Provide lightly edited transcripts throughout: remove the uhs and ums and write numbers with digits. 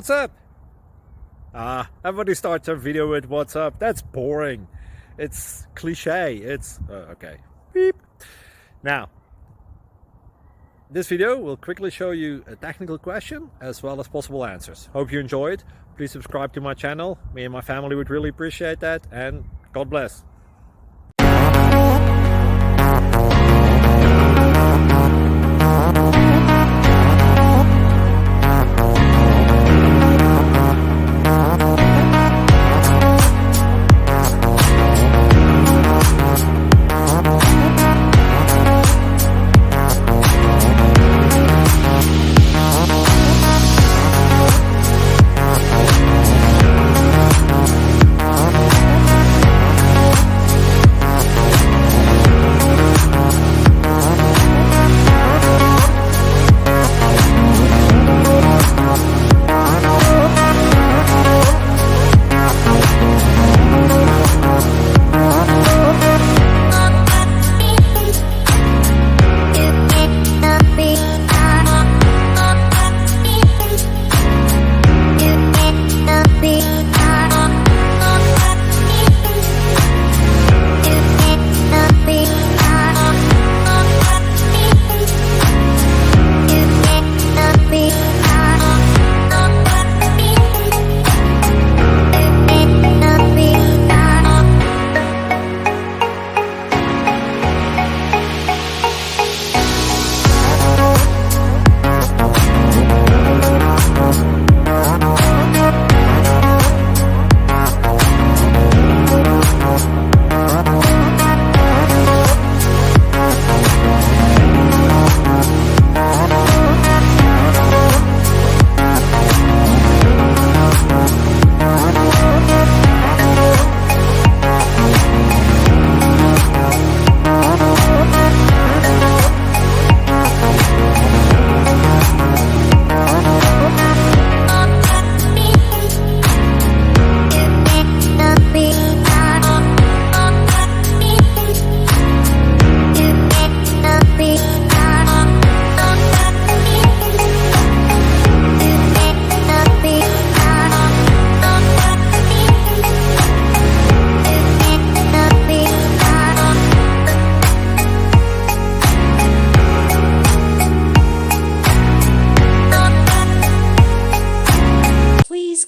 What's up? Everybody starts their video with what's up. That's boring. It's cliche. It's okay. Beep. Now, this video will quickly show you a technical question as well as possible answers. Hope you enjoyed. Please subscribe to my channel. Me and my family would really appreciate that, and God bless.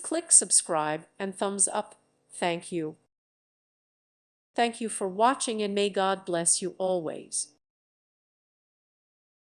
Click subscribe and thumbs up. Thank you. Thank you for watching, and may God bless you always.